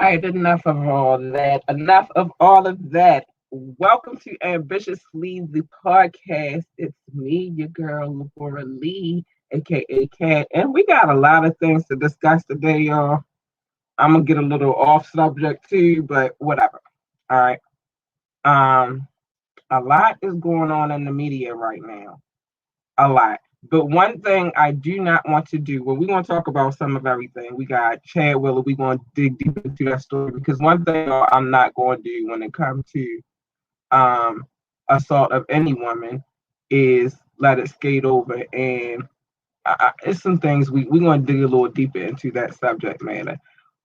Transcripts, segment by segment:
right, enough of all that. Enough of all of that. Welcome to Ambitiously the podcast. It's me, your girl, Laura Lee, aka Kat, and we got a lot of things to discuss today, y'all. I'm gonna get a little off subject too, but whatever. All right. Um, a lot is going on in the media right now. A lot. But one thing I do not want to do, well, we're going to talk about some of everything. We got Chad Willer. We're going to dig deep into that story because one thing I'm not going to do when it comes to um, assault of any woman is let it skate over. And it's some things we're going to dig a little deeper into that subject matter.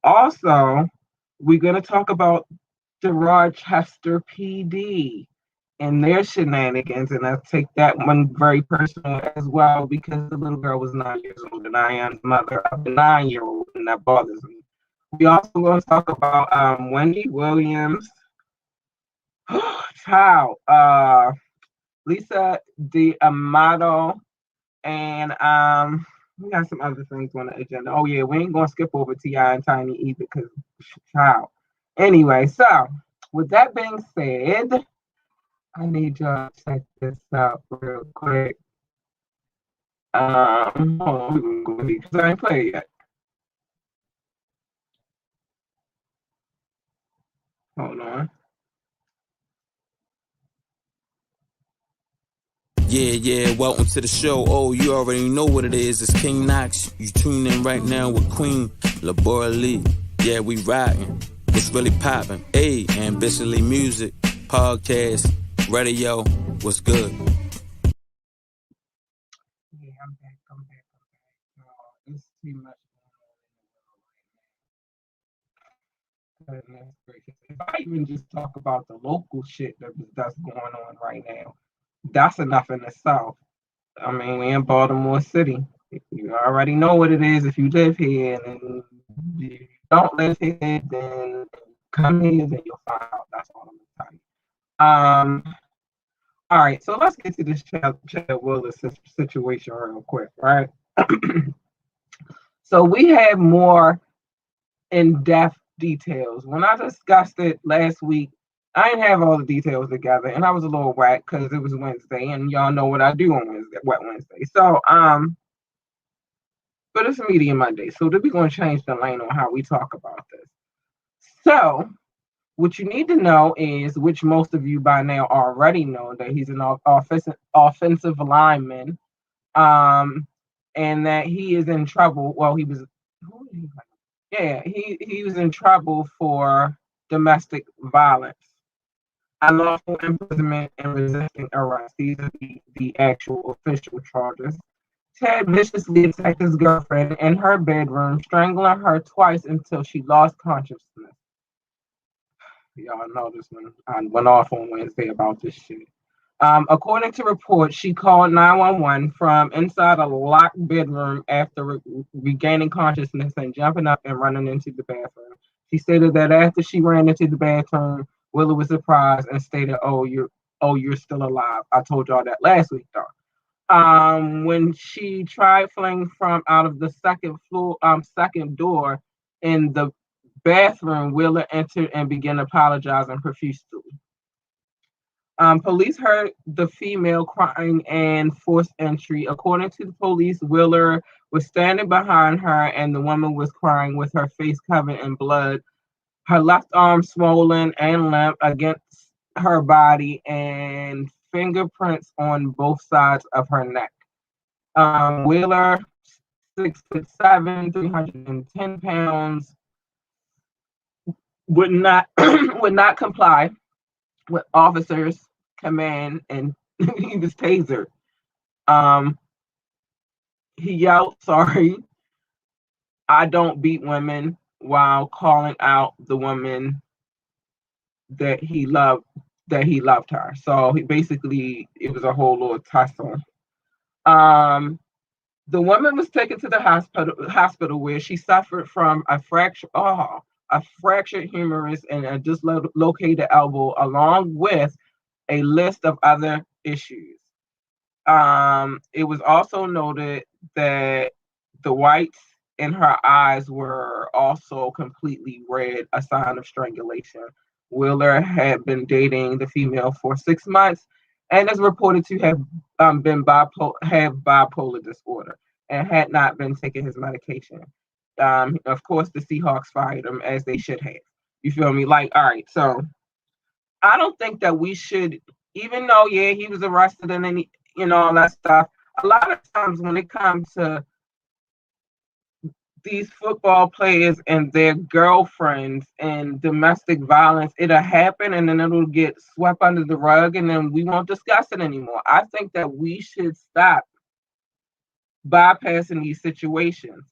Also, we're going to talk about the Rochester PD and their shenanigans, and I take that one very personal as well because the little girl was 9 years old, and I am the mother of a 9-year-old, and that bothers me. We also going to talk about Wendy Williams, child, Lisa D'Amato, and we got some other things on the agenda. Oh yeah, we ain't gonna skip over T.I. and Tiny either because child. Anyway, so with that being said, I need y'all to check this out real quick. Hold on, we're gonna go because I ain't played yet. Hold on. Yeah, welcome to the show. Oh, you already know what it is. It's King Knox. You tune in right now with Queen Laura Lee. Yeah, we riding. It's really popping. Hey, Ambitiously Music, podcast, radio. What's good? Yeah, I'm back. It's too much going on in the world right now. Goodness gracious. If I even just talk about the local shit that's going on right now, that's enough in itself. I mean, we in Baltimore City. You already know what it is if you live here, and if you don't live here, then come here, then you'll find out. That's all I'm gonna tell you. All right, so let's get to this Chad Willis situation real quick, right? So we have more in-depth details. When I discussed it last week, I didn't have all the details together, and I was a little whack because it was Wednesday, and y'all know what I do on Wednesday, Wet Wednesday. So, but it's a Media Monday, so we're going to change the lane on how we talk about this. So, what you need to know is, which most of you by now already know, that he's an offensive lineman, and that he is in trouble. Well, he was, yeah, he was in trouble for domestic violence, unlawful imprisonment, and resisting arrest. These are the actual official charges. Ted viciously attacked his girlfriend in her bedroom, strangling her twice until she lost consciousness. Y'all know this one. I went off on Wednesday about this shit. According to reports, she called 911 from inside a locked bedroom after regaining consciousness and jumping up and running into the bathroom. She stated that after she ran into the bathroom, Willow was surprised and stated, you're still alive." I told y'all that last week, though. When she tried fleeing from out of the second door in the bathroom, Wheeler entered and began apologizing profusely. Police heard the female crying and forced entry. According to the police, Wheeler was standing behind her and the woman was crying with her face covered in blood, her left arm swollen and limp against her body, and fingerprints on both sides of her neck. Wheeler, 6'7", 310 pounds, would not would not comply with officers' command, and he was tasered. Um, he yelled, "Sorry, I don't beat women," while calling out the woman that he loved her. So it was a whole little tussle. Um, the woman was taken to the hospital where she suffered from a fractured humerus and a dislocated elbow, along with a list of other issues. It was also noted that the whites in her eyes were also completely red, a sign of strangulation. Wheeler had been dating the female for 6 months and is reported to have have bipolar disorder and had not been taking his medication. Of course, the Seahawks fired him as they should have. You feel me? Like, all right, so I don't think that we should, even though, yeah, he was arrested and then, all that stuff. A lot of times when it comes to these football players and their girlfriends and domestic violence, it'll happen and then it'll get swept under the rug and then we won't discuss it anymore. I think that we should stop bypassing these situations.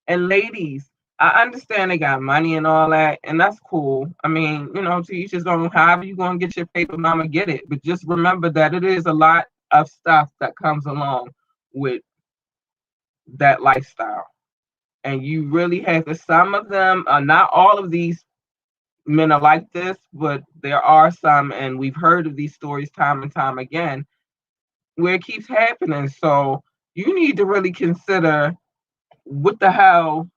And ladies, I understand they got money and all that, and that's cool. I mean, to each his own. However you gonna get your paper, mama, get it. But just remember that it is a lot of stuff that comes along with that lifestyle. And you really have to, some of them, not all of these men are like this, but there are some, and we've heard of these stories time and time again, where it keeps happening. So you need to really consider what the hell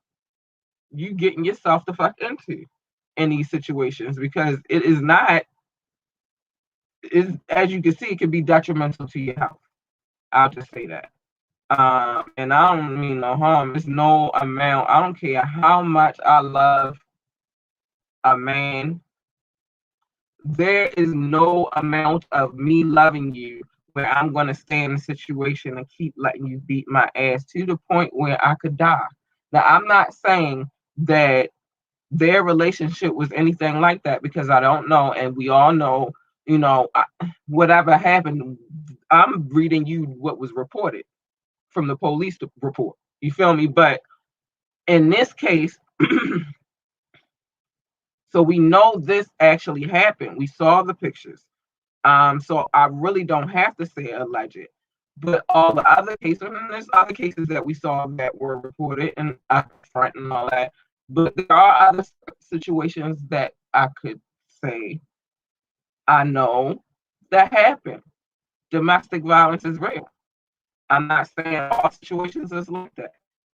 you getting yourself the fuck into in these situations, because it is not, is, as you can see, it can be detrimental to your health. I'll just say that. And I don't mean no harm. It's no amount. I don't care how much I love a man. There is no amount of me loving you where I'm going to stay in a situation and keep letting you beat my ass to the point where I could die. Now, I'm not saying that their relationship was anything like that, because I don't know. And we all know, whatever happened, I'm reading you what was reported from the police report. You feel me? But in this case, so we know this actually happened. We saw the pictures. So I really don't have to say alleged. But all the other cases, and there's other cases that we saw that were reported and up front and all that. But there are other situations that I could say I know that happen. Domestic violence is real. I'm not saying all situations is like that,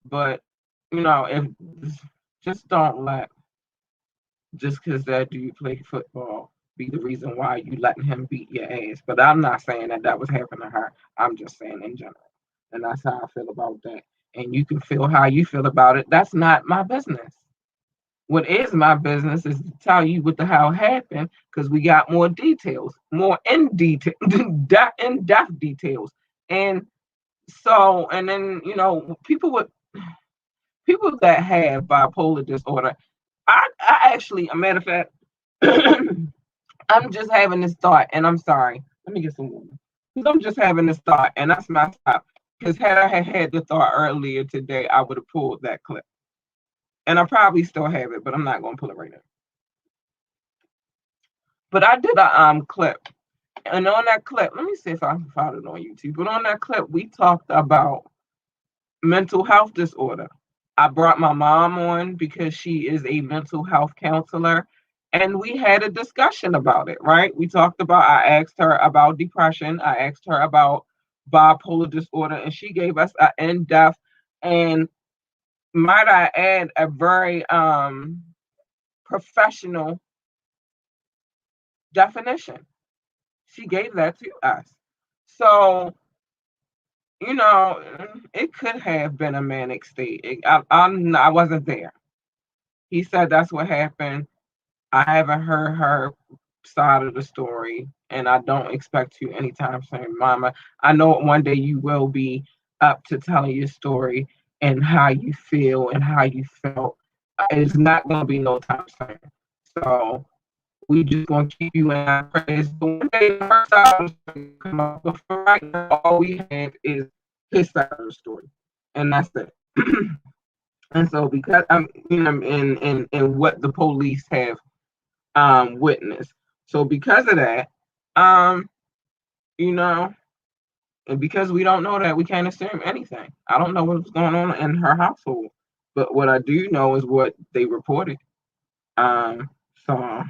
but if just don't let, just because that dude played football, be the reason why you letting him beat your ass. But I'm not saying that was happening to her. I'm just saying in general, and that's how I feel about that. And you can feel how you feel about it. That's not my business. What is my business is to tell you what the hell happened, because we got more details, more in detail, in depth details, and so, and then people that have bipolar disorder. I actually, a matter of fact, I'm just having this thought, and I'm sorry. Let me get some water. Because I'm just having this thought, and that's my stop. Because had I had the thought earlier today, I would have pulled that clip. And I probably still have it, but I'm not going to pull it right now. But I did a clip. And on that clip, let me see if I can find it on YouTube. But on that clip, we talked about mental health disorder. I brought my mom on because she is a mental health counselor, and we had a discussion about it, right? I asked her about depression, I asked her about bipolar disorder, and she gave us an in-depth and, might I add, a very professional definition. She gave that to us. So, it could have been a manic state. I wasn't there. He said that's what happened. I haven't heard her side of the story, and I don't expect to anytime soon, Mama. I know one day you will be up to telling your story and how you feel and how you felt. It's not going to be no time soon. So we just going to keep you in our prayers. But one day her side of the story come up. But for right now, all we have is his side of the story, and that's it. And so, because I'm, in what the police have witnessed, so because of that, you know, and because we don't know that, we can't assume anything. I don't know what's going on in her household, but what I do know is what they reported. So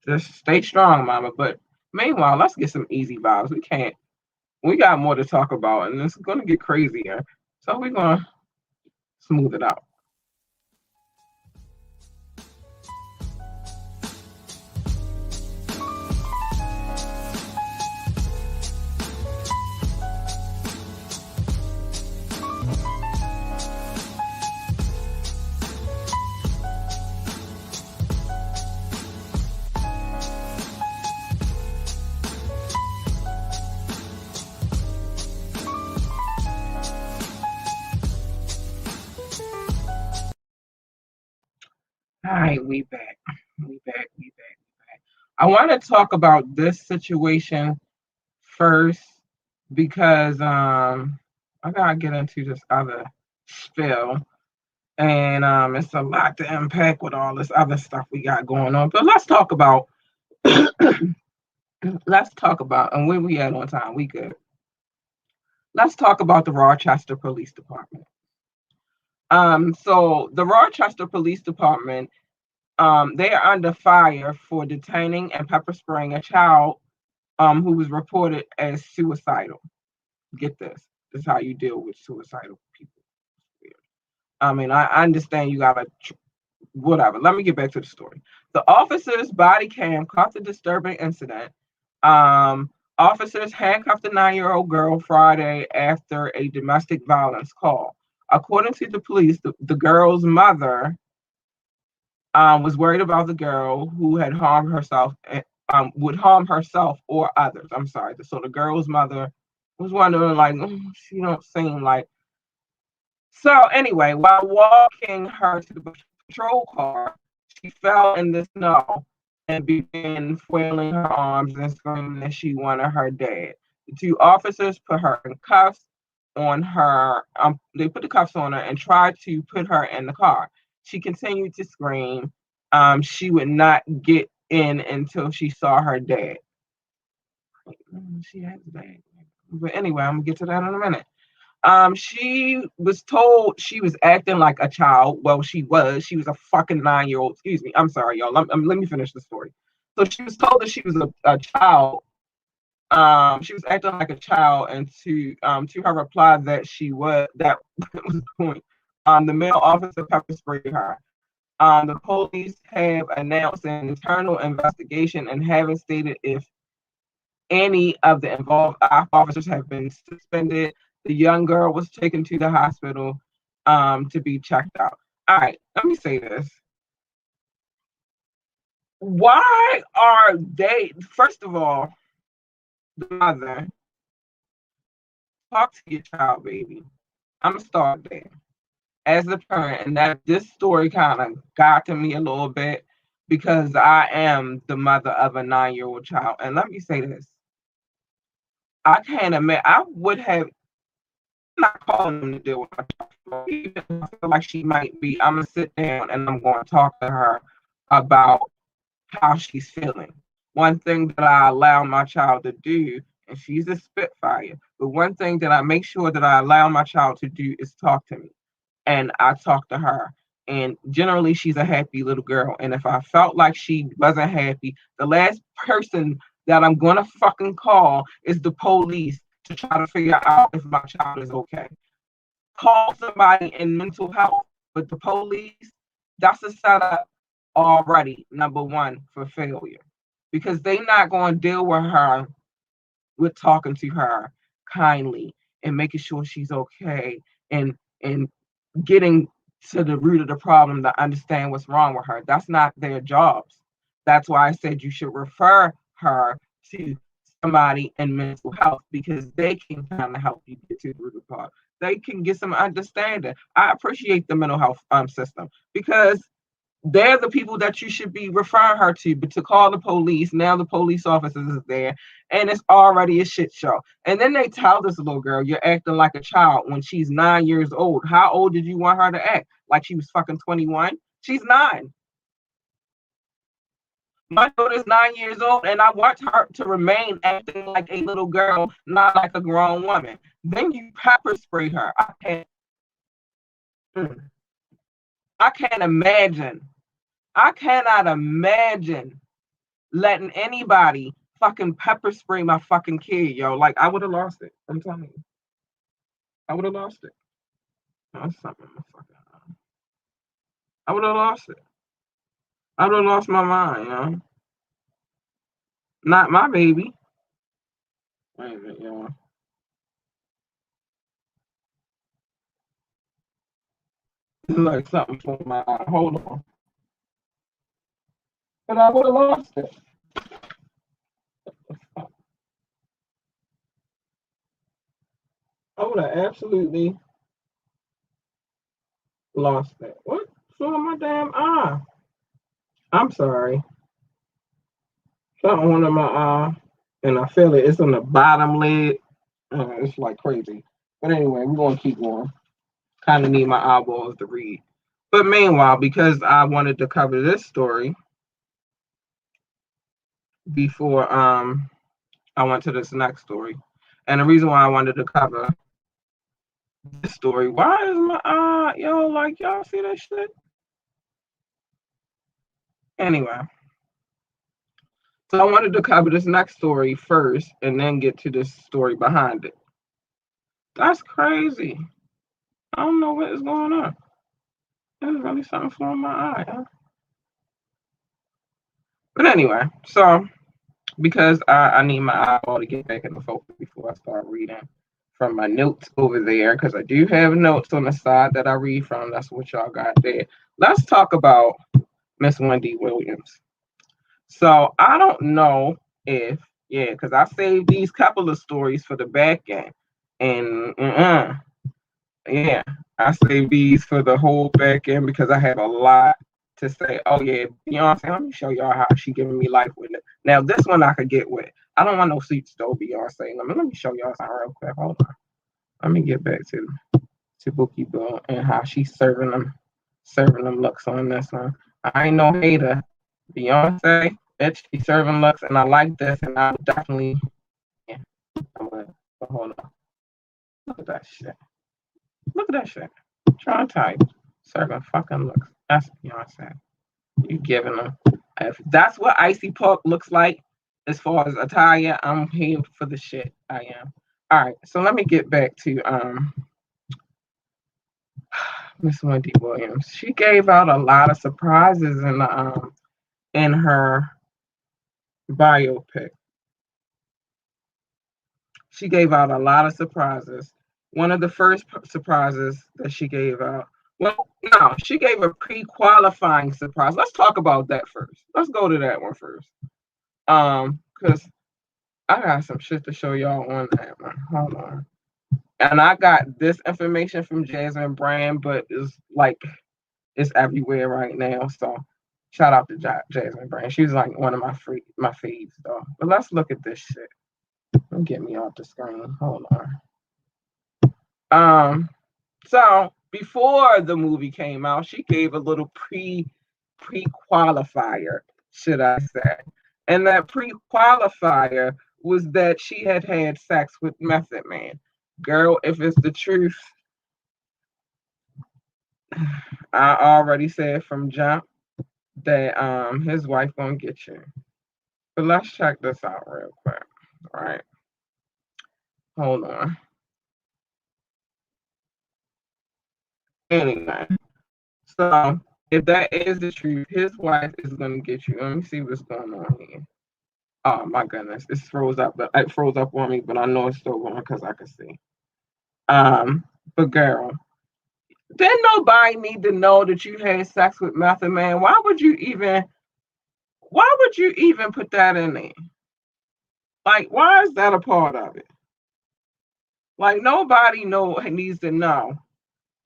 just stay strong, Mama. But meanwhile, let's get some easy vibes. We got more to talk about, and it's gonna get crazier. So we're gonna smooth it out. All right, we back. We back. I want to talk about this situation first because I gotta get into this other spill. And it's a lot to unpack with all this other stuff we got going on. But let's talk about and where we at on time. We good. Let's talk about the Rochester Police Department. So the Rochester Police Department, they are under fire for detaining and pepper spraying a child who was reported as suicidal. Get this. This is how you deal with suicidal people. I mean, I understand you gotta whatever. Let me get back to the story. The officer's body cam caught the disturbing incident. Um, Officers handcuffed the 9-year-old girl Friday after a domestic violence call. According to the police, the girl's mother was worried about the girl who had harmed herself, would harm herself or others. I'm sorry. So the girl's mother was wondering, like, she don't seem like. So anyway, while walking her to the patrol car, she fell in the snow and began flailing her arms and screaming that she wanted her dad. The two officers put her in cuffs on her. They put the cuffs on her and tried to put her in the car. She continued to scream. She would not get in until she saw her dad. She has a dad. But anyway, I'm gonna get to that in a minute. She was told she was acting like a child. Well, she was. She was a fucking 9-year-old. Excuse me. I'm sorry, y'all. Let me finish the story. So she was told that she was a child. She was acting like a child, and to her reply that she was that was the point. The male officer pepper sprayed her. The police have announced an internal investigation and haven't stated if any of the involved officers have been suspended. The young girl was taken to the hospital to be checked out. All right, let me say this. Why are they, first of all, the mother, talk to your child, baby. I'm going to start there. As a parent, and that this story kind of got to me a little bit because I am the mother of a 9-year-old child. And let me say this. I can't imagine, I would have not calling them to deal with my child. Even if I feel like she might be, I'm gonna sit down and I'm going to talk to her about how she's feeling. One thing that I allow my child to do, and she's a spitfire, but one thing that I make sure that I allow my child to do is talk to me. And I talk to her. And generally, she's a happy little girl. And if I felt like she wasn't happy, the last person that I'm going to fucking call is the police to try to figure out if my child is okay. Call somebody in mental health, but the police, that's a setup already, number one, for failure. Because they're not going to deal with her with talking to her kindly and making sure she's okay and getting to the root of the problem to understand what's wrong with her. That's not their jobs. That's why I said you should refer her to somebody in mental health because they can kind of help you get to the root of the problem. They can get some understanding. I appreciate the mental health system because they're the people that you should be referring her to, but to call the police, now the police officers is there, and it's already a shit show. And then they tell this little girl, you're acting like a child when she's 9 years old. How old did you want her to act? Like she was fucking 21? She's 9. My daughter's 9 years old, and I want her to remain acting like a little girl, not like a grown woman. Then you pepper spray her. I can't imagine. I cannot imagine letting anybody fucking pepper spray my fucking kid, yo. Like I would have lost it. I'm telling you, I would have lost it. That's something. I would have lost it. I would have lost my mind, yo. Not my baby. Wait a minute, yo. This is like something for my eye. Hold on. But I would have lost it. I would have absolutely lost it. What's on my damn eye? I'm sorry. Something under my eye, and I feel it. It's on the bottom lid. It's like crazy. But anyway, we're gonna keep going. Kind of need my eyeballs to read. But meanwhile, because I wanted to cover this story before I went to this next story, and the reason why I wanted to cover this story, why is my yo, like, y'all see that shit? Anyway, so I wanted to cover this next story first, and then get to this story behind it. That's crazy. I don't know what is going on. There's really something flowing my eye. Huh? But anyway, so because I need my eyeball to get back in the focus before I start reading from my notes over there, because I do have notes on the side that I read from. That's what y'all got there. Let's talk about Miss Wendy Williams. So I don't know if, yeah, because I saved these couple of stories for the back end. And yeah, I saved these for the whole back end because I have a lot to say. Oh yeah, Beyonce, let me show y'all how she giving me life with it. Now this one I could get with. I don't want no seats though, Beyonce. Let me show y'all something real quick. Hold on. Let me get back to Bookie Bill and how she's serving them looks on this one. I ain't no hater. Beyonce, bitch, she's serving looks and I like this and I would definitely, yeah. But hold on. Look at that shit. Look at that shit. Try type. Serving fucking looks. That's Beyonce. You giving them. If that's what Icy Pork looks like as far as attire, I'm here for the shit. I am. All right, so let me get back to Miss Wendy Williams. She gave out a lot of surprises in her biopic. She gave out a lot of surprises. One of the first surprises that she gave out. Well, no, she gave a pre-qualifying surprise. Let's talk about that first. Let's go to that one first. Because I got some shit to show y'all on that one. Hold on. And I got this information from Jasmine Brand, but it's everywhere right now. So shout out to Jasmine Brand. She's like one of my faves though. But let's look at this shit. Don't get me off the screen. Hold on. So before the movie came out, she gave a little pre-qualifier, should I say. And that pre-qualifier was that she had sex with Method Man. Girl, if it's the truth, I already said from jump that his wife gonna get you. But let's check this out real quick. All right. Hold on. Anyway, so if that is the truth, his wife is gonna get you. Let me see what's going on here. Oh my goodness, it froze up, but it froze up on me, but I know it's still going because I can see. But girl, didn't nobody need to know that you had sex with Method Man? Why would you even put that in there? Like, why is that a part of it? Like nobody needs to know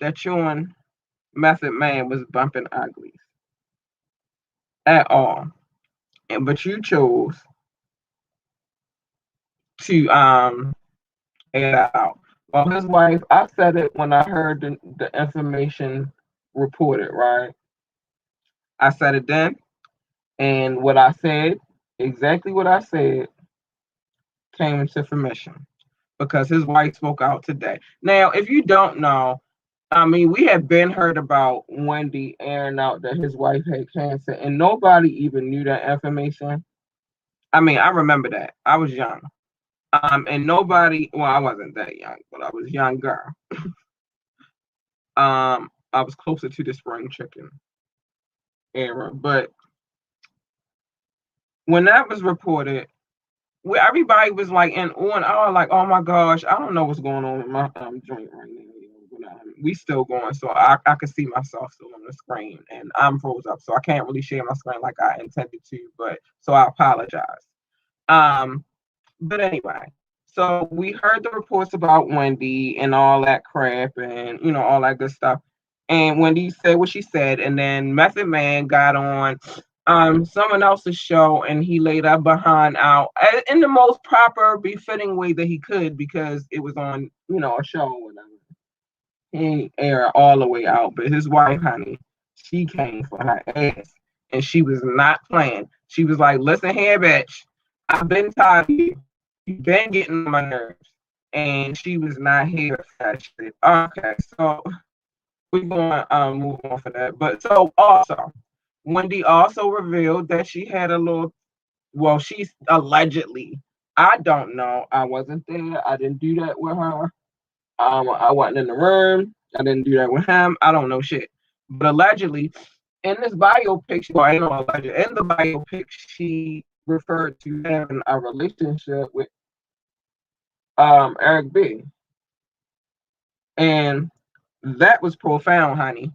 that you and Method Man was bumping uglies at all. But you chose to air that out. Well, his wife, I said it when I heard the information reported, right? I said it then, and what I said, exactly what I said, came into fruition because his wife spoke out today. Now, if you don't know, I mean, we have been heard about Wendy airing out that his wife had cancer, and nobody even knew that information. I mean, I remember that. I was young. And nobody, well, I wasn't that young, but I was younger. I was closer to the spring chicken era. But when that was reported, where everybody was like in on, oh, like, oh my gosh, I don't know what's going on with my joint right now. But, we still going, so I could see myself still on the screen, and I'm froze up, so I can't really share my screen like I intended to. But so I apologize. But anyway, so we heard the reports about Wendy and all that crap and all that good stuff. And Wendy said what she said, and then Method Man got on someone else's show, and he laid up behind out in the most proper, befitting way that he could, because it was on, a show or whatever. He ain't air all the way out, but his wife, honey, she came for her ass, and she was not playing. She was like, "Listen here, bitch, I've been tired of you. You've been getting on my nerves," and she was not here for that shit. Okay, so we're going to move on for that. But so also, Wendy also revealed that she had a little. Well, she's allegedly. I don't know. I wasn't there. I didn't do that with her. I wasn't in the room. I didn't do that with him. I don't know shit. But allegedly, in this biopic, well, I know alleged, in the biopic, she referred to having a relationship with Eric B. And that was profound, honey.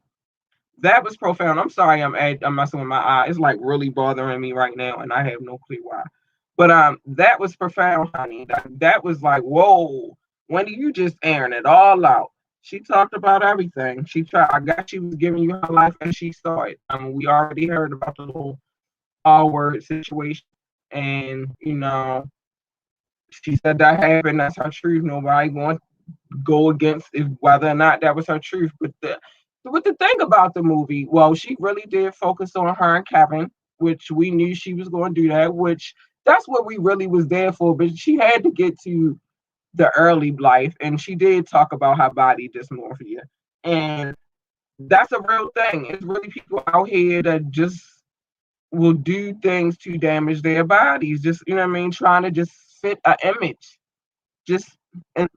That was profound. I'm sorry, I'm messing with my eye. It's like really bothering me right now, and I have no clue why. But that was profound, honey. That was like, whoa, when you just airing it all out. She talked about everything. She tried. I guess she was giving you her life as she saw it. We already heard about the whole all word situation, and she said that happened. That's her truth. Nobody going go against if whether or not that was her truth. But the thing about the movie, well, she really did focus on her and Kevin, which we knew she was going to do that. Which that's what we really was there for. But she had to get to the early life, and she did talk about her body dysmorphia, and that's a real thing. It's really people out here that just will do things to damage their bodies. Just you know what I mean, trying to just fit an image. Just and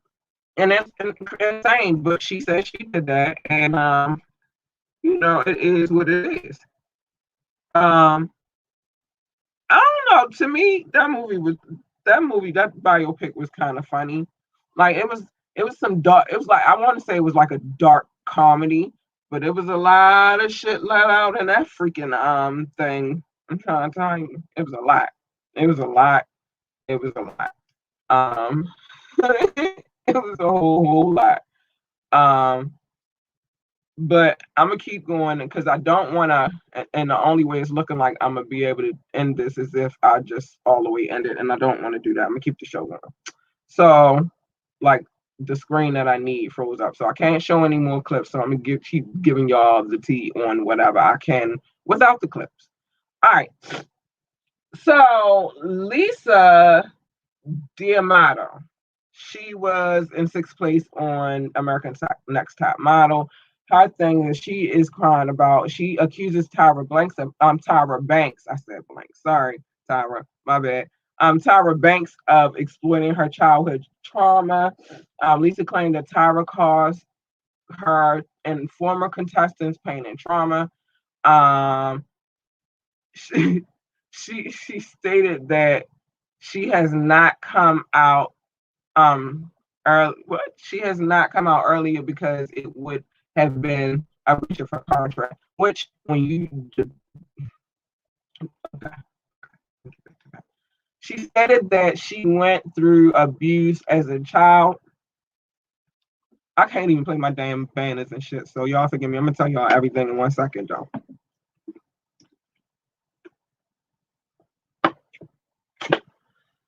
it's insane. But she said she did that, and it is what it is. Um, I don't know. To me, that biopic was kind of funny. Like it was some dark. It was like I want to say it was like a dark comedy, but it was a lot of shit let out in that freaking thing. I'm trying to tell you, it was a lot. It was a lot. It was a lot. Um, it was a whole lot. Um, but I'm gonna keep going because I don't want to. And the only way it's looking like I'm gonna be able to end this is if I just all the way end it, and I don't want to do that. I'm gonna keep the show going. So, like the screen that I need froze up, so I can't show any more clips. So I'm gonna keep giving y'all the tea on whatever I can without the clips. All right. So Lisa D'Amato. She was in sixth place on Next Top Model. Her thing is she is crying about. She accuses Tyra Banks. I said Blanks. Sorry, Tyra. My bad. Tyra Banks of exploiting her childhood trauma. Lisa claimed that Tyra caused her and former contestants pain and trauma. Um, she, she stated that she has not come out what she has not come out earlier because it would have been a breach of her contract. Which when you okay, she stated that she went through abuse as a child. I can't even play my damn banners and shit, so y'all forgive me. I'm gonna tell y'all everything in 1 second, though.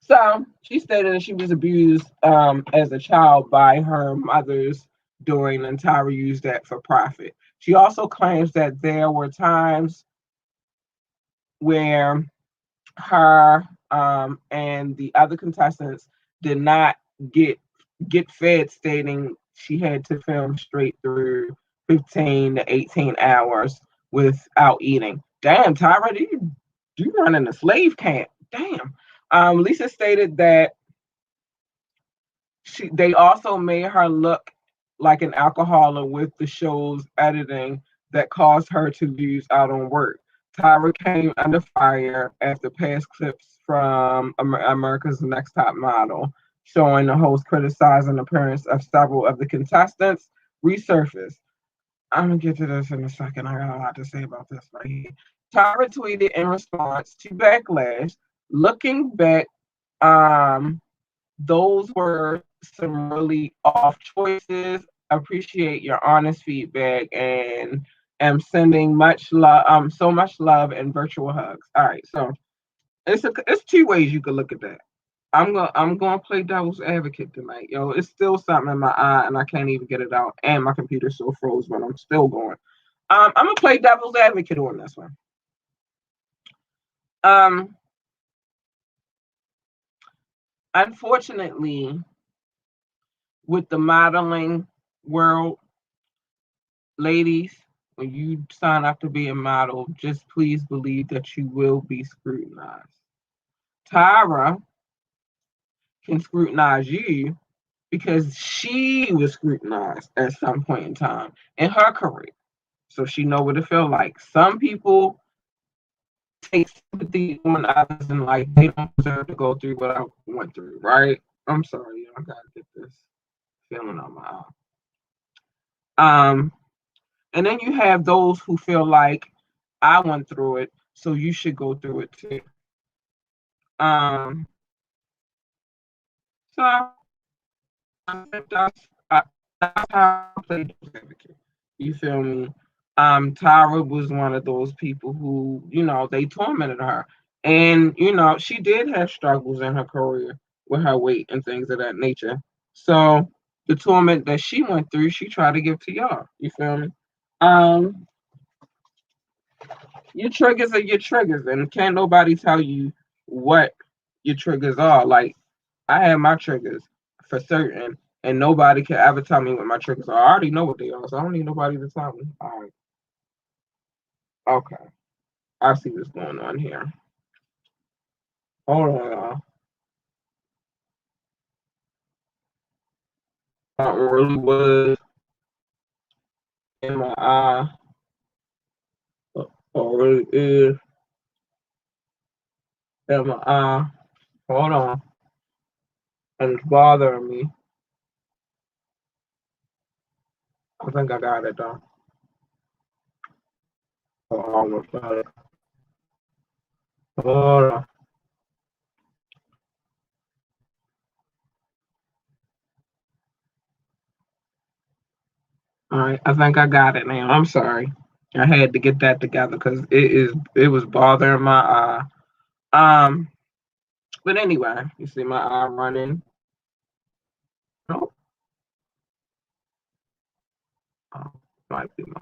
So she stated that she was abused as a child by her mothers during and Tyra used that for profit. She also claims that there were times where her and the other contestants did not get fed, stating she had to film straight through 15 to 18 hours without eating. Damn, Tyra, you running a slave camp? Damn. Lisa stated that they also made her look like an alcoholic with the show's editing that caused her to lose out on work. Tyra came under fire after past clips from America's Next Top Model, showing the host criticizing the appearance of several of the contestants, resurfaced. I'm gonna get to this in a second. I got a lot to say about this right here. Tyra tweeted in response to backlash, looking back, those were some really off choices. Appreciate your honest feedback and am sending much love, so much love and virtual hugs. All right, so it's two ways you could look at that. I'm gonna play devil's advocate tonight, yo. It's still something in my eye and I can't even get it out, and my computer's so froze, but I'm still going. I'm gonna play devil's advocate on this one. Um, Unfortunately, with the modeling world, ladies, when you sign up to be a model, just please believe that you will be scrutinized. Tyra can scrutinize you because she was scrutinized at some point in time in her career. So she know what it feel like. Some people take sympathy on others and like they don't deserve to go through what I went through, right? I'm sorry, I gotta get this feeling on my eye. And then you have those who feel like I went through it, so you should go through it too. Um, so that's how I played devil's advocate. You feel me? Tyra was one of those people who, they tormented her. And, she did have struggles in her career with her weight and things of that nature. So the torment that she went through, she tried to give to y'all. You feel me? Um, your triggers are your triggers, and can't nobody tell you what your triggers are. Like, I have my triggers for certain, and nobody can ever tell me what my triggers are. I already know what they are, so I don't need nobody to tell me. All right. Okay. I see what's going on here. Hold on, y'all. Something really was in my eye, or really is in my eye. Hold on. And it's bothering me. I think I got it though. Oh, I almost got it. Hold on. All right, I think I got it now. I'm sorry. I had to get that together because it was bothering my eye. But anyway, you see my eye running. Oh, oh might be my.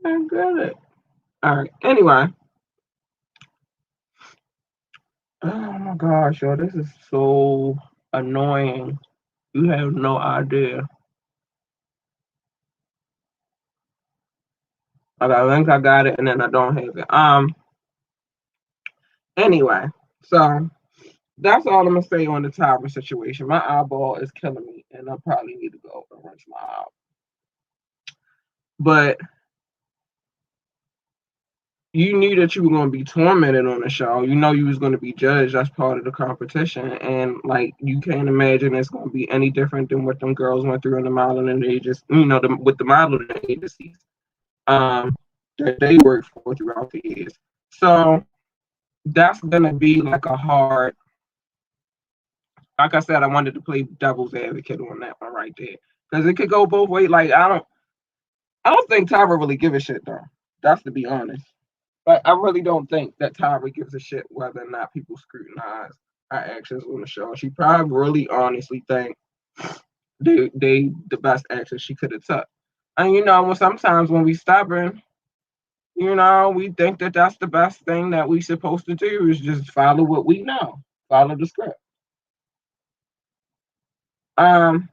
I got it. All right. Anyway. Oh my gosh, yo, this is so annoying. You have no idea. I think I got it, and then I don't have it. Anyway, so that's all I'm gonna say on the tower situation. My eyeball is killing me, and I probably need to go and rinse my eye. But you knew that you were going to be tormented on the show. You know you was going to be judged. That's part of the competition, and like you can't imagine it's going to be any different than what them girls went through in the modeling agencies. With the modeling agencies that they worked for throughout the years. So that's gonna be like a hard. Like I said, I wanted to play devil's advocate on that one right there because it could go both ways. Like I don't think Tyra really give a shit though. That's to be honest. But I really don't think that Tyra gives a shit whether or not people scrutinize her actions on the show. She probably really honestly think they the best actions she could have took. And sometimes when we stubborn, we think that that's the best thing that we supposed to do is just follow what we know, follow the script. Um,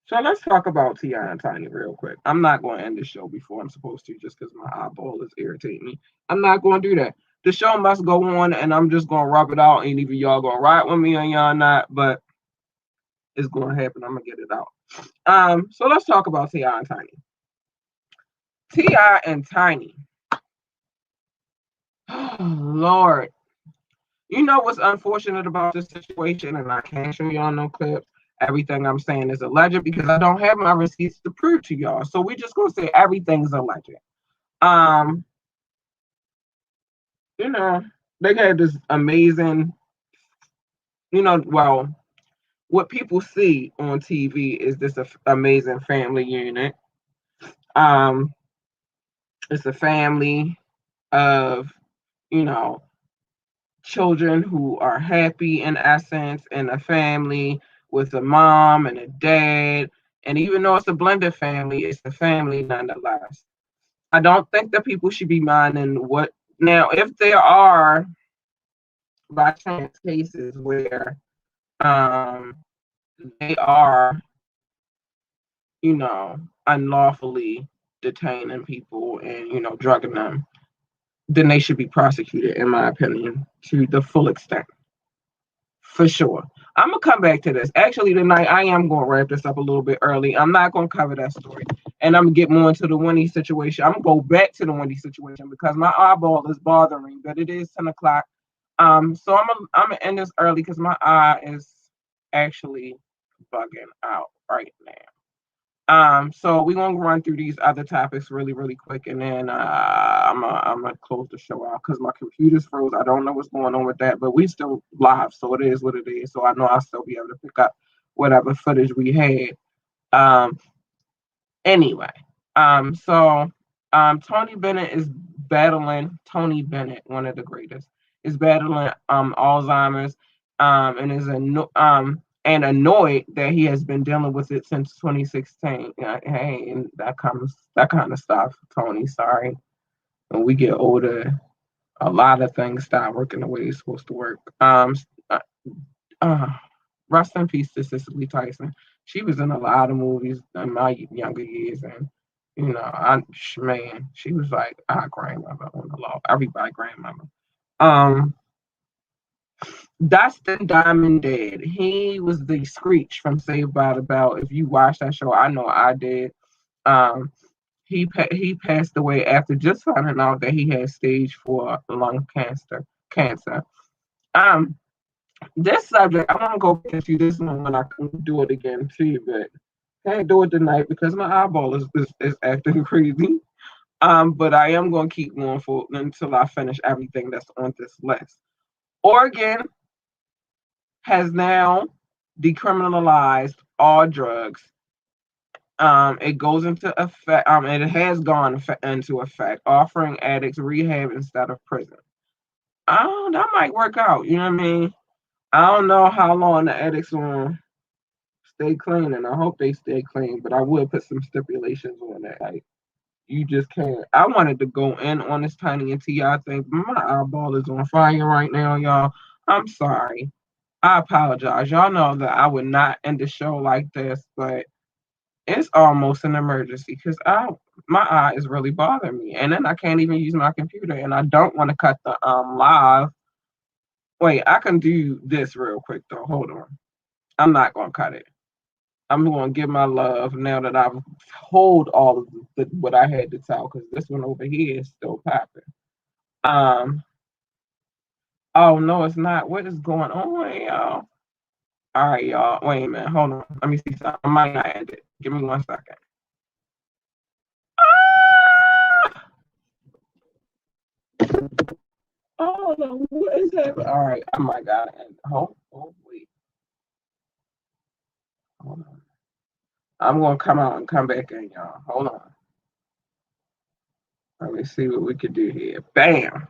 so let's talk about T.I. and Tiny real quick. I'm not going to end the show before I'm supposed to, just because my eyeball is irritating me. I'm not going to do that. The show must go on, and I'm just going to rub it out, and either y'all going to ride with me or y'all not, but it's going to happen. I'm going to get it out. So let's talk about T.I. and Tiny. T.I. and Tiny. Oh, Lord. You know what's unfortunate about this situation, and I can't show y'all no clips. Everything I'm saying is alleged because I don't have my receipts to prove to y'all. So we just gonna say everything's alleged. Um, you know, they had this amazing, well, what people see on TV is this amazing family unit. Um, it's a family of, you know, children who are happy in essence, and a family with a mom and a dad. And even though it's a blended family, it's a family nonetheless. I don't think that people should be minding what. Now, if there are by chance cases where um, they are, unlawfully detaining people and, drugging them, then they should be prosecuted, in my opinion, to the full extent. For sure. I'm gonna come back to this. Actually, tonight I am gonna wrap this up a little bit early. I'm not gonna cover that story, and I'm gonna get more into the Wendy situation. I'm gonna go back to the Wendy situation because my eyeball is bothering me. But it is 10 o'clock. So I'm gonna end this early because my eye is actually bugging out right now. So we're gonna run through these other topics really, really quick, and then I'm gonna close the show out because my computer's froze. I don't know what's going on with that, but we still live, so it is what it is. So I know I'll still be able to pick up whatever footage we had. Um, Anyway, so Tony Bennett is battling Tony Bennett, one of the greatest, is battling Alzheimer's, and is and annoyed that he has been dealing with it since 2016. Hey, and that kind of stuff, Tony. Sorry, when we get older, a lot of things start working the way it's supposed to work. Uh, uh, Rest in peace to Cicely Tyson. She was in a lot of movies in my younger years, and man, she was like our grandmother on the law. Everybody grandmother. Um, Dustin Diamond Dead. He was the Screech from Saved by the Bell. If you watched that show, I know I did. Um, he passed away after just finding out that he had stage 4 lung cancer. Um, this subject, I want to go back to this one when I can do it again too, but can't do it tonight because my eyeball is acting crazy. But I am going to keep going for until I finish everything that's on this list. Oregon has now decriminalized all drugs. It goes into effect. It has gone into effect, offering addicts rehab instead of prison. Oh, that might work out. You know what I mean? I don't know how long the addicts will stay clean, and I hope they stay clean. But I would put some stipulations on that. Like, you just can't. I wanted to go in on this Tiny and T.I. thing, but my eyeball is on fire right now, y'all. I'm sorry. I apologize. Y'all know that I would not end the show like this, but it's almost an emergency because my eye is really bothering me, and then I can't even use my computer, and I don't want to cut the live. Wait, I can do this real quick though. Hold on. I'm not gonna cut it. I'm gonna give my love now that I've told all of what I had to tell because this one over here is still popping. Um. Oh no, it's not. What is going on, y'all? All right, y'all. Wait a minute. Hold on. Let me see something. I might not end it. Give me 1 second. Ah! Oh no, what is that? All right. Oh my God. Wait. Hold on. I'm gonna come out and come back in, y'all. Hold on. Let me see what we can do here. Bam.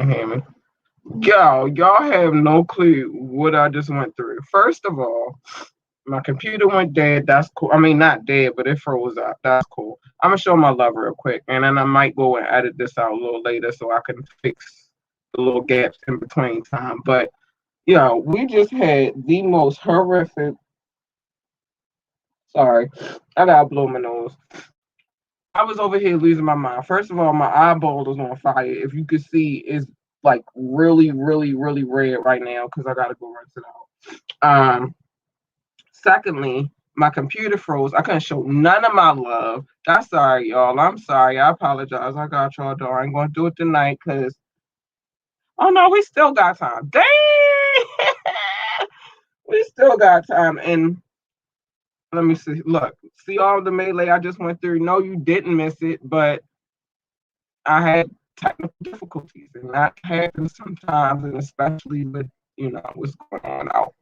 hear me? Y'all have no clue what I just went through. First of all, my computer went dead. That's cool. I mean, not dead, but it froze up. That's cool. I'm gonna show my love real quick, and then I might go and edit this out a little later so I can fix the little gaps in between time. But we just had the most horrific. Sorry, I gotta blow my nose. I was over here losing my mind. First of all, my eyeball is on fire. If you could see, it's like really, really, really red right now because I gotta go rinse it out. Secondly, my computer froze. I couldn't show none of my love. That's sorry, y'all. I'm sorry. I apologize. I got y'all though. I ain't gonna do it tonight because oh no, we still got time. Dang, we still got time. And let me see. Look, see all the melee I just went through. No, you didn't miss it, but I had technical difficulties, and that happens sometimes, and especially with what's going on out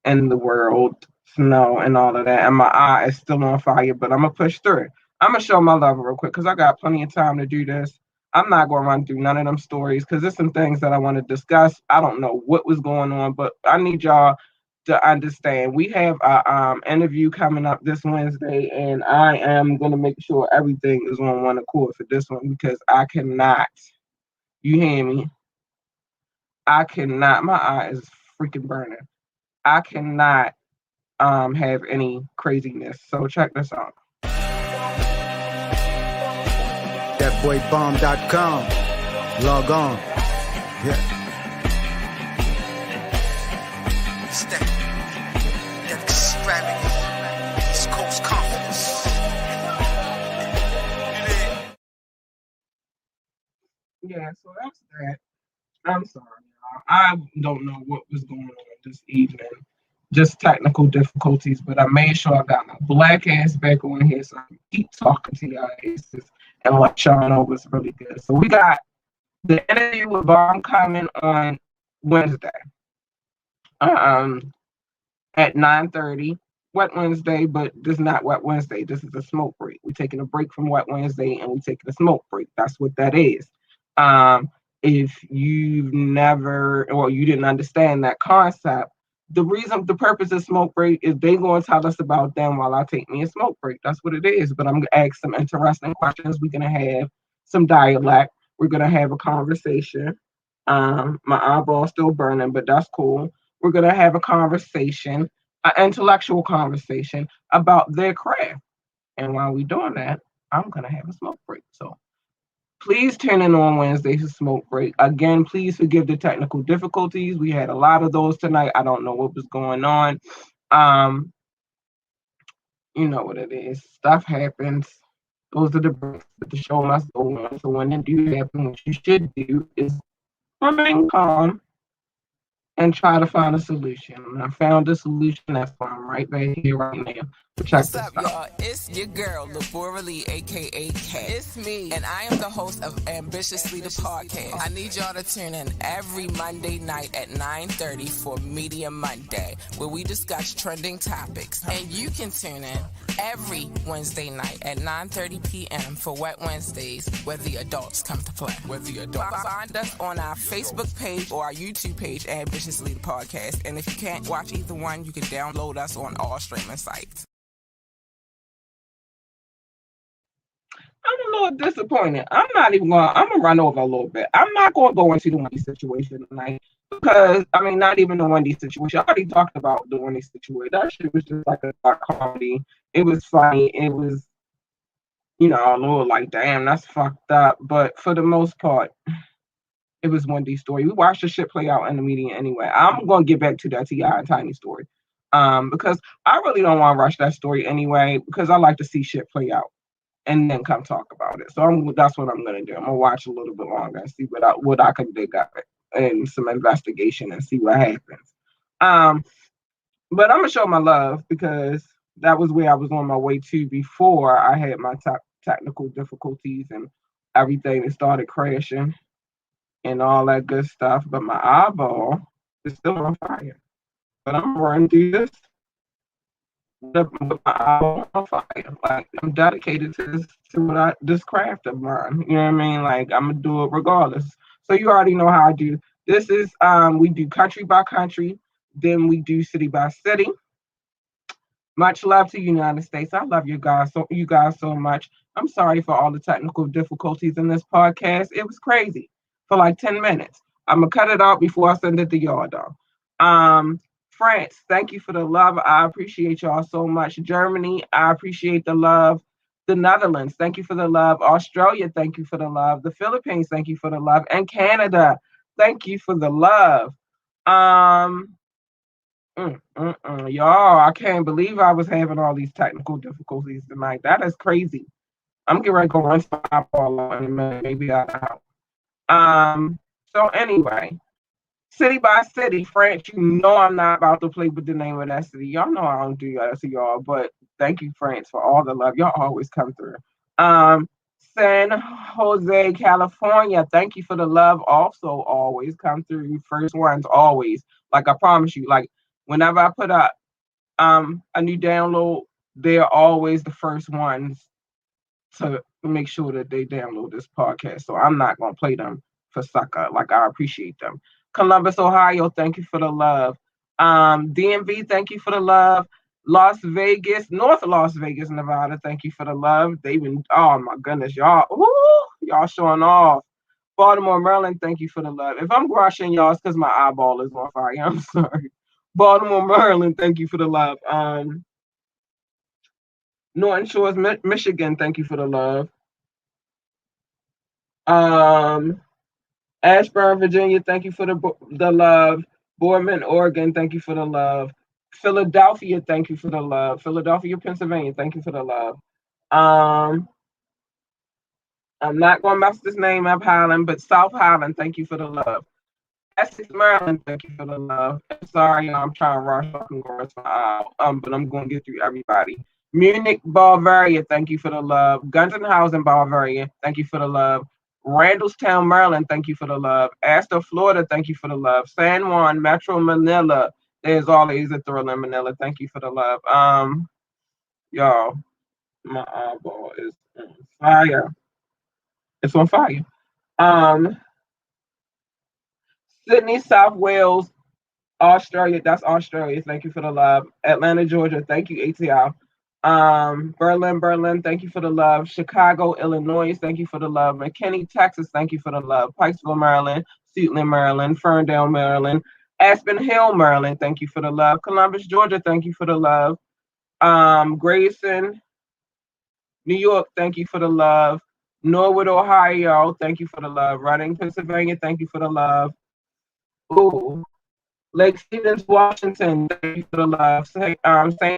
in the world, snow and all of that. And my eye is still on fire, but I'm gonna push through it. I'm gonna show my love real quick because I got plenty of time to do this. I'm not gonna run through none of them stories because there's some things that I want to discuss. I don't know what was going on, but I need y'all to understand. We have a interview coming up this Wednesday, and I am gonna make sure everything is on one accord for this one because I cannot. You hear me? I cannot. My eye is freaking burning. I cannot have any craziness. So check this out. Thatboybomb.com. Log on. Yeah. That extravagant East Coast confidence. Yeah, so that's that. I'm sorry, y'all. I don't know what was going on this evening. Just technical difficulties, but I made sure I got my black ass back on here so I can keep talking to y'all asses and let y'all know what's really good. So we got the interview with Bomb coming on Wednesday. At 9:30. Wet Wednesday, but this is not Wet Wednesday. This is a smoke break. We're taking a break from Wet Wednesday and we're taking a smoke break. That's what that is. If you've never or you didn't understand that concept, the purpose of smoke break is they going to tell us about them while I take me a smoke break. That's what it is. But I'm going to ask some interesting questions. We're going to have some dialect. We're going to have a conversation. My eyeball's still burning, but that's cool. We're going to have a conversation, an intellectual conversation about their craft. And while we're doing that, I'm going to have a smoke break. So please tune in on Wednesday for smoke break. Again, please forgive the technical difficulties. We had a lot of those tonight. I don't know what was going on. You know what it is. Stuff happens. Those are the breaks that the show must go on. So when it do happen, what you should do is remain calm and try to find a solution. And I found a solution. That's why I'm right back here right now. What's up, y'all? It's your girl, Labora Lee, a.k.a. Kat. It's me, and I am the host of Ambitiously the Podcast. I need y'all to tune in every Monday night at 9:30 for Media Monday, where we discuss trending topics. And you can tune in every Wednesday night at 9:30 p.m. for Wet Wednesdays, where the adults come to play. Find us on our Facebook page or our YouTube page, Ambitiously the Podcast. And if you can't watch either one, you can download us on all streaming sites. I'm a little disappointed. I'm gonna run over a little bit. I'm not gonna go into the Wendy situation tonight because not even the Wendy situation. I already talked about the Wendy situation. That shit was just like a dark comedy. It was funny. It was, a little like, damn, that's fucked up. But for the most part, it was Wendy's story. We watched the shit play out in the media anyway. I'm gonna get back to that T.I. and Tiny story. Because I really don't want to rush that story anyway, because I like to see shit play out and then come talk about it. So that's what I'm gonna do. I'm gonna watch a little bit longer and see what I can dig up and some investigation and see what happens. But I'm gonna show my love because that was where I was on my way to before I had my technical difficulties and everything that started crashing and all that good stuff. But my eyeball is still on fire. But I'm running through this with my eyeball on fire. Like, I'm dedicated to this craft of mine. You know what I mean? Like, I'm gonna do it regardless. So you already know how I do. This is we do country by country, then we do city by city. Much love to United States. I love you guys so much. I'm sorry for all the technical difficulties in this podcast. It was crazy for like 10 minutes. I'm gonna cut it out before I send it to y'all though. France, thank you for the love. I appreciate y'all so much. Germany, I appreciate the love. The Netherlands, thank you for the love. Australia, thank you for the love. The Philippines, thank you for the love. And Canada, thank you for the love. Um, Y'all, I can't believe I was having all these technical difficulties tonight. That is crazy. I'm getting ready to go run some eyeball out in a minute. Maybe I'll out. So anyway, city by city, France, you know I'm not about to play with the name of that city. Y'all know I don't do that to y'all, but thank you, France, for all the love. Y'all always come through. Um, San Jose, California, thank you for the love. Also, always come through. First ones, always. Like I promise you, like whenever I put up a new download, they're always the first ones to make sure that they download this podcast. So I'm not gonna play them for sucker. Like I appreciate them. Columbus, Ohio, thank you for the love. DMV, thank you for the love. Las Vegas, North Las Vegas, Nevada, thank you for the love. They've been, oh my goodness, y'all, y'all showing off. Baltimore, Maryland, thank you for the love. If I'm rushing y'all, it's because my eyeball is on fire. I'm sorry. Baltimore, Maryland, thank you for the love. Norton Shores, Michigan, thank you for the love. Ashburn, Virginia, thank you for the love. Boardman, Oregon, thank you for the love. Philadelphia, thank you for the love. Philadelphia, Pennsylvania, thank you for the love. I'm not going to mess this name up, Highland, but South Highland, thank you for the love. Essex, Maryland, thank you for the love. Sorry, I'm trying to rush up and go rest my eye out, but I'm going to get through everybody. Munich, Bavaria, thank you for the love. Gunzenhausen, Bavaria, thank you for the love. Randallstown, Maryland, thank you for the love. Astor, Florida, thank you for the love. San Juan, Metro Manila, there's always a thrill in Manila, thank you for the love. Y'all, my eyeball is on fire. It's on fire. Sydney, South Wales, Australia, that's Australia. Thank you for the love. Atlanta, Georgia, thank you, ATL. Berlin, thank you for the love. Chicago, Illinois, thank you for the love. McKinney, Texas, thank you for the love. Pikesville, Maryland, Suitland, Maryland, Ferndale, Maryland, Aspen Hill, Maryland, thank you for the love. Columbus, Georgia, thank you for the love. Grayson, New York, thank you for the love. Norwood, Ohio, thank you for the love. Reading, Pennsylvania, thank you for the love. Ooh. Lake Stevens, Washington, thank you for the love. St.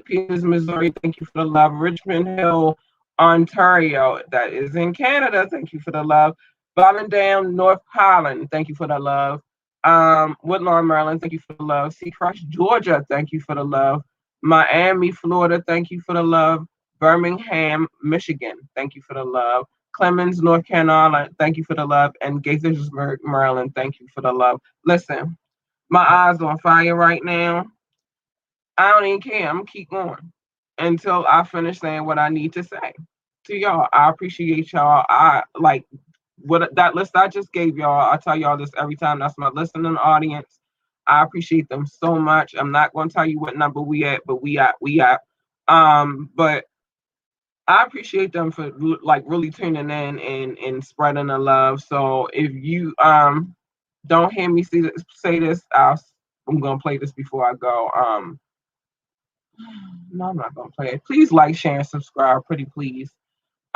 Peters, Missouri, thank you for the love. Richmond Hill, Ontario, that is in Canada, thank you for the love. Volendam, North Holland, thank you for the love. Woodlawn, Maryland, thank you for the love. Seacrest, Georgia, thank you for the love. Miami, Florida, thank you for the love. Birmingham, Michigan, thank you for the love. Clemens, North Carolina, thank you for the love. And Gaithersburg, Maryland, thank you for the love. Listen, my eyes on fire right now. I don't even care. I'm gonna keep going until I finish saying what I need to say to y'all. I appreciate y'all. I like what that list I just gave y'all. I tell y'all this every time. That's my listening audience. I appreciate them so much. I'm not gonna tell you what number we at, but we at. But I appreciate them for like really tuning in and spreading the love. So if you don't hear me say this, I'm gonna play this before I go. No, I'm not gonna play it. Please like, share, and subscribe, pretty please.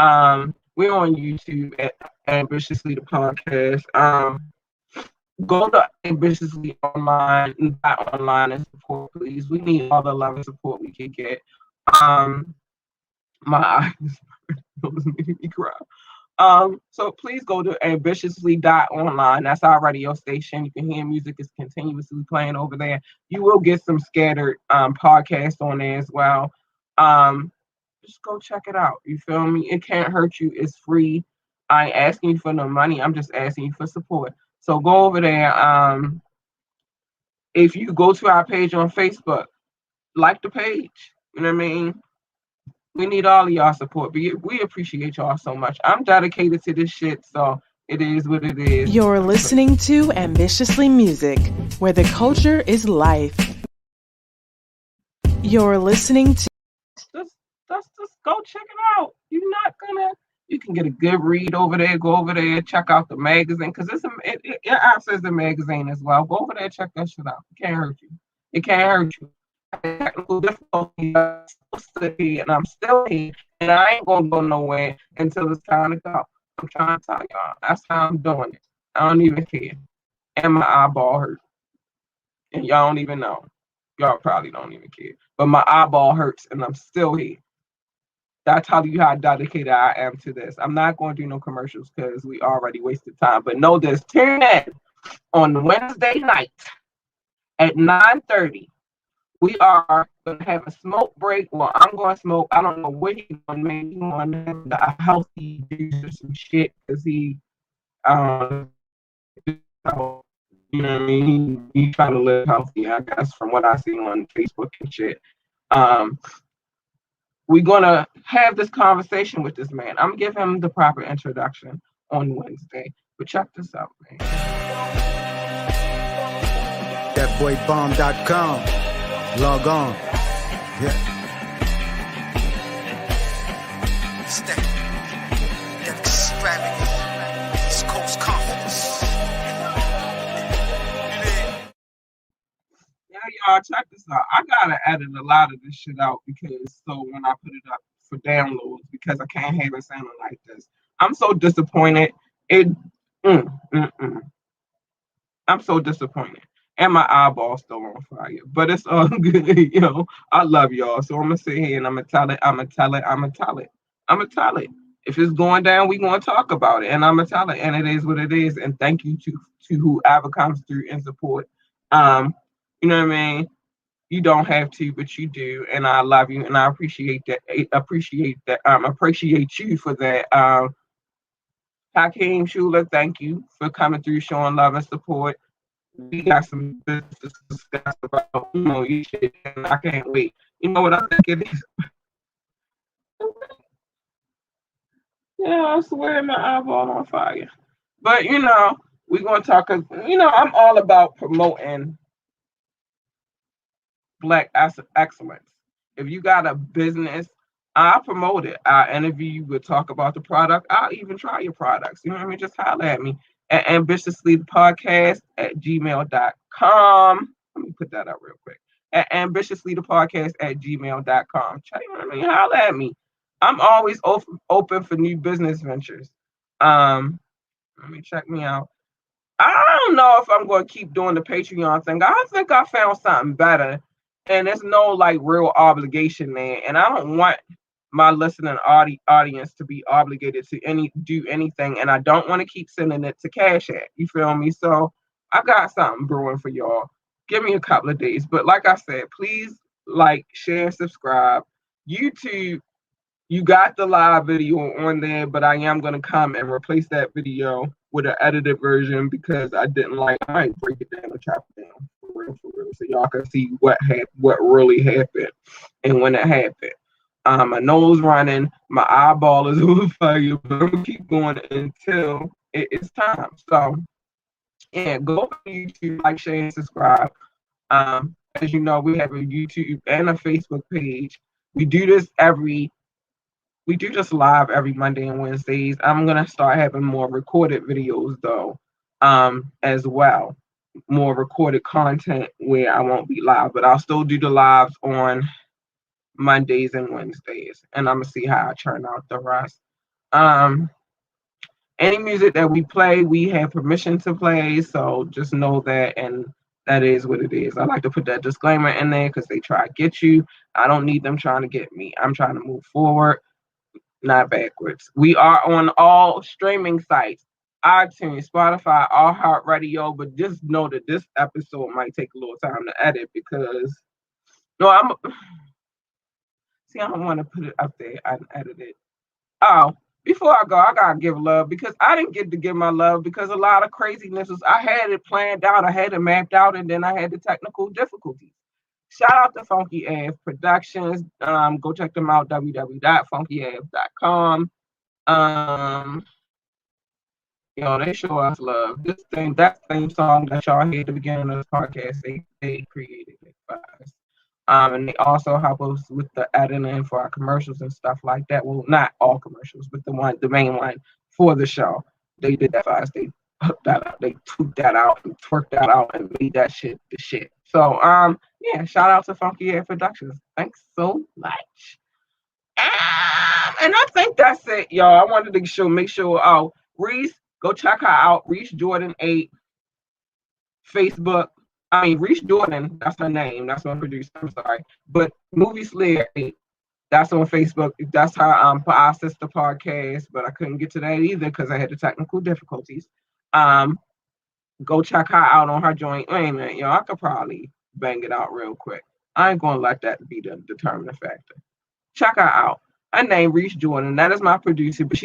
We're on YouTube at Ambitiously the Podcast. Go to Ambitiously online and support, please. We need all the love and support we can get. My eyes was making me cry. So please go to ambitiously.online. That's our radio station. You can hear music is continuously playing over there. You will get some scattered podcasts on there as well. Just go check it out. You feel me? It can't hurt you. It's free. I ain't asking you for no money. I'm just asking you for support. So go over there. If you go to our page on Facebook, like the page. You know what I mean? We need all of y'all support. We appreciate y'all so much. I'm dedicated to this shit, so It is what it is. You're listening to Ambitiously Music, where the culture is life. You're listening to Just go check it out. You're not gonna. You can get a good read over there. Go over there, check out the magazine because it access the magazine as well. Go over there, check that shit out. It can't hurt you. It can't hurt you. Technical difficulty. I'm still here, and I'm still here, and I ain't gonna go nowhere until it's time to go. I'm trying to tell y'all. That's how I'm doing it. I don't even care, and my eyeball hurt, and y'all don't even know. Y'all probably don't even care, but my eyeball hurts, and I'm still here. That's how you how dedicated I am to this. I'm not going to do no commercials because we already wasted time. But know this: tune in on Wednesday night at 9:30. We are going to have a smoke break. Well, I'm going to smoke. I don't know what he's going to make. He's going to have a healthy juice or some shit because he, you know what I mean? He trying to live healthy, I guess, from what I see on Facebook and shit. We're going to have this conversation with this man. I'm going to give him the proper introduction on Wednesday. But check this out, man. Thatboybomb.com. Log on. Yeah. It's that extravagant East Coast confidence. Yeah, y'all, check this out. I gotta edit a lot of this shit out because so when I put it up for downloads because I can't have it sounding like this. I'm so disappointed. It, mm, mm, mm. I'm so disappointed. And my eyeball's still on fire. But it's all good, you know. I love y'all. So I'm gonna sit here and I'm gonna tell it, I'm gonna tell it, I'm gonna tell it. I'm gonna tell it. If it's going down, we're gonna talk about it. And I'm gonna tell it. And it is what it is. And thank you to whoever comes through and support. You know what I mean? You don't have to, but you do. And I love you and I appreciate that. Appreciate you for that. Hakeem Shula, thank you for coming through, showing love and support. We got some business to discuss about, you know, you shit, and I can't wait. You know what I think it is? Yeah, I swear my eyeball on fire. But you know, we're gonna talk. You know, I'm all about promoting Black excellence. If you got a business, I'll promote it. I'll interview you. We'll talk about the product. I'll even try your products. You know what I mean? Just holler at me at ambitiouslythepodcast@gmail.com. Let me put that up real quick. At ambitiouslythepodcast@gmail.com. Check, you know what I mean? Holler at me. I'm always open for new business ventures. Let me check me out. I don't know if I'm going to keep doing the Patreon thing. I think I found something better, and there's no like real obligation there. And I don't want my listening audience to be obligated to do anything, and I don't want to keep sending it to Cash App. You feel me? So I got something brewing for y'all. Give me a couple of days, but like I said, please like, share, subscribe. YouTube, you got the live video on there, but I am going to come and replace that video with an edited version because I didn't like. I might break it down and chop it down for real, so y'all can see what really happened and when it happened. My nose running, my eyeball is on fire, but I'm gonna keep going until it's time. So yeah, go to YouTube, like, share, and subscribe. As you know, we have a YouTube and a Facebook page. We do this live every Monday and Wednesdays. I'm gonna start having more recorded videos though, as well. More recorded content where I won't be live, but I'll still do the lives on Mondays and Wednesdays. And I'm gonna see how I turn out the rest. Any music that we play, we have permission to play. So just know that, and that is what it is. I like to put that disclaimer in there because they try to get you. I don't need them trying to get me. I'm trying to move forward, not backwards. We are on all streaming sites, iTunes, Spotify, iHeartRadio, but just know that this episode might take a little time to edit because I don't want to put it up there. I edit it. Oh, before I go, I gotta give love because I didn't get to give my love because a lot of craziness was. I had it planned out, I had it mapped out, and then I had the technical difficulties. Shout out to Funky AF Productions. Go check them out, www.funkyaf.com. They show us love. That same song that y'all hear at the beginning of this podcast, they created it for us. And they also help us with the editing for our commercials and stuff like that. Well, not all commercials, but the main one for the show. They did that for us. They hooked that out. They tweaked that out and twerked that out and made that shit the shit. So, yeah, shout out to Funky Air Productions. Thanks so much. And I think that's it, y'all. I wanted to make sure. Oh, Reese, go check her out. Reese Jordan 8, Facebook. I mean, Reese Jordan, that's her name. That's my producer. I'm sorry. But Movie Slayer 8, that's on Facebook. That's her our sister podcast, but I couldn't get to that either because I had the technical difficulties. Go check her out on her joint. Wait a minute, I could probably bang it out real quick. I ain't gonna let that be the determining factor. Check her out. Her name Reese Jordan. That is my producer. But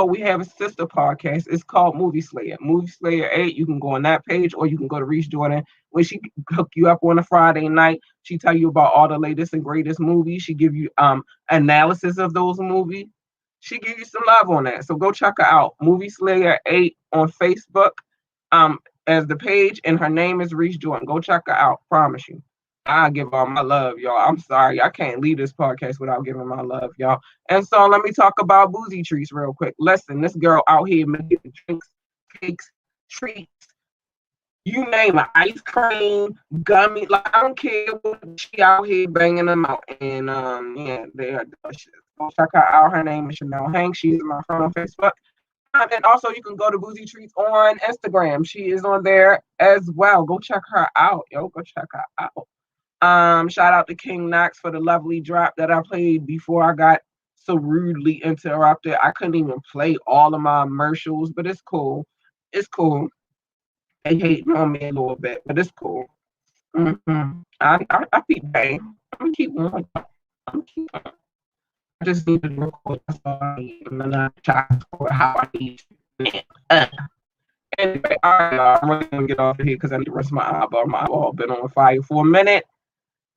we have a sister podcast. It's called Movie Slayer. Movie Slayer 8. You can go on that page or you can go to Reese Jordan. When she hook you up on a Friday night, she tell you about all the latest and greatest movies. She give you analysis of those movies. She give you some love on that. So go check her out. Movie Slayer 8 on Facebook as the page. And her name is Reese Jordan. Go check her out. Promise you. I give all my love, y'all. I'm sorry. I can't leave this podcast without giving my love, y'all. And so let me talk about Boozy Treats real quick. Listen, this girl out here making drinks, cakes, treats, you name it, ice cream, gummy. Like, I don't care what she out here banging them out. And yeah, they are delicious. Go check her out. Her name is Chanel Hanks. She's my friend on Facebook. And also, you can go to Boozy Treats on Instagram. She is on there as well. Go check her out, yo. Go check her out. Shout out to King Knox for the lovely drop that I played before I got so rudely interrupted. I couldn't even play all of my commercials, but it's cool. It's cool. They hating on me a little bit, but it's cool. I keep bang. I'm gonna keep going. I just need to record. That's all I need. And then I try to record how I need to. Anyway, all right, y'all. I'm really gonna get off of here because I need to rest my eyeball. My eyeball been on fire for a minute.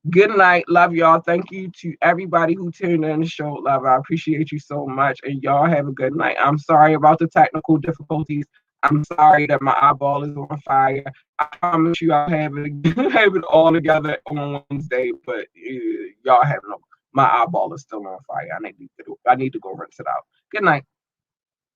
Good night. Love y'all. Thank you to everybody who tuned in the show. Love, I appreciate you so much. And y'all have a good night. I'm sorry about the technical difficulties. I'm sorry that my eyeball is on fire. I promise you I'll have it all together on Wednesday, but y'all have no. My eyeball is still on fire. I need to go rinse it out. Good night.